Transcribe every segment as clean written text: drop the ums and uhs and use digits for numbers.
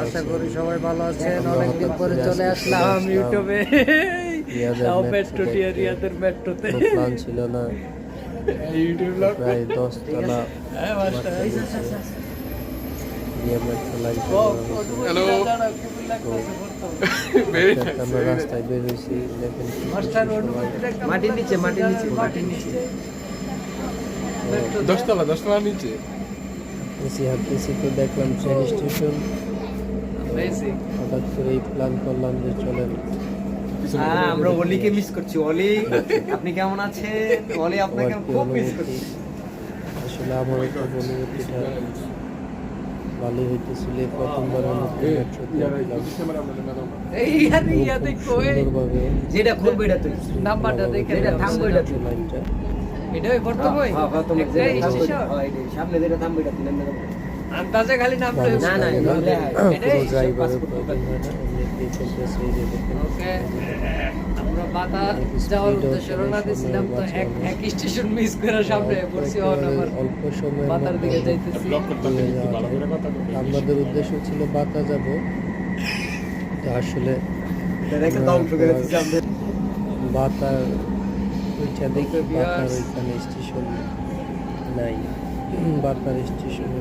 আশা করি সবাই ভালো আছেন। অনেকদিন পরে চলে আসলাম ইউটিউবে। রিয়াদের মেট্রোতে প্ল্যান ছিল না। প্রায় 10 তলা আমরা রাস্তায় বের হয়েছি। মাটির নিচে 10 তলা নিচে এসি হাঁটতেছি তো দেখলাম ট্রেন স্টেশন। হঠাৎ করে প্ল্যান করলাম যে চলেন। আমরা অলিকে মিস করছি। অলি আপনি কেমন আছেন? অলি আপনাকে খুব মিস করছি। আসলে আমার একটা অনুভূতিটা ভালো হইতেছিল। প্রথমবারের মতো সুন্দরভাবে যেটা খুলবে এটা তুই নাম্বারটা দেখে এটা থামবে এটা তুই লাইনটা এটাই করতে হবে। হ্যাঁ তুমি সামনে যেটা থামবে এটা তুই নাম আন্দাজে খালি নামটা না না এটাই ড্রাইভারের প্রবলেম হয় না। এমনিতেই চলতেছে এই যে দেখেন। ওকে আমরা বাতা যাওয়ার উদ্দেশ্যে রওনা দিয়েছিলাম তো এক স্টেশন মিস করে সামনে পড়ছি। অল্প সময়ের বাতার দিকে যাইতেছি। আমাদের উদ্দেশ্য ছিল বাতা যাব, তো আসলে বাতার ওইটা দেখে বাতার ওইখানে স্টেশন নাই। বাতার স্টেশনে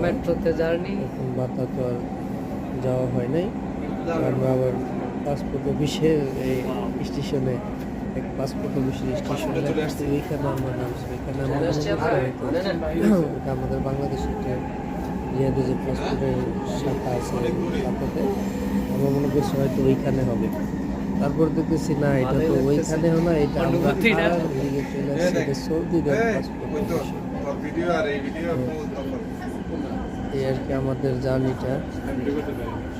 মেট্রোতে জার্নি এখন বাতা তো আর যাওয়া হয় নাই। আমরা আবার পাসপোর্ট অফিসের এই স্টেশনে পাসপোর্ট অফিসের স্টেশনে ওইখানে আমরা নামছি। ওইখানে আমরা আমাদের বাংলাদেশের যে ইয়াদের যে পাসপোর্টের শাখা আছে তাতে আমরা মনে করছি হয়তো ওইখানে হবে। তারপর দেখতেছি না, এটা তো ওইখানেও না, এটা আমরা এদিকে চলে আসছি সৌদিদের পাসপোর্ট অফিসে। এই আর কি আমাদের জার্নিটা।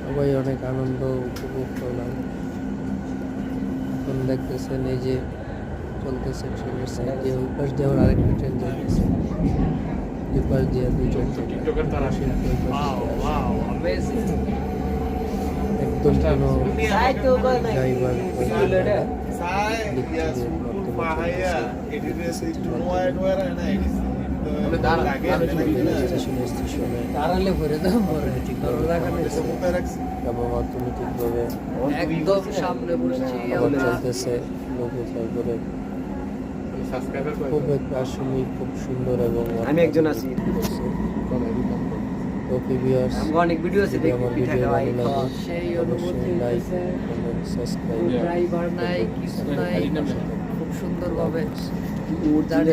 সবাই অনেক আনন্দ উপভোগ করলাম। এখন দেখতেছেন এই যে চলতেছে ট্রেনের সাইড দিয়ে, ওই পাশ দিয়ে আবার আরেকটা ট্রেন যাইতেছে। দুই পাশ দিয়ে দুই ট্রেন একদম কোনো ড্রাইভার দাঁড়ালে ভরে দাও এবং অর্থনৈতিকভাবে একদম সামনে বসছি চলতেছে লোকে। তারপরে খুব একটা আসলে খুব সুন্দর এবং আমি একজন আছি। ওকে ভিউয়ার্স, অনেক ভিডিও আছে দেখি আমার পিঠা ভিডিও খাওয়াই ভালো লাগে সেই অনুভূতি অবশ্যই লাইক হইতেছে। কমেন্ট সাবস্ক্রাইব ড্রাইভার নাই কিছু নাই, খুব সুন্দরভাবে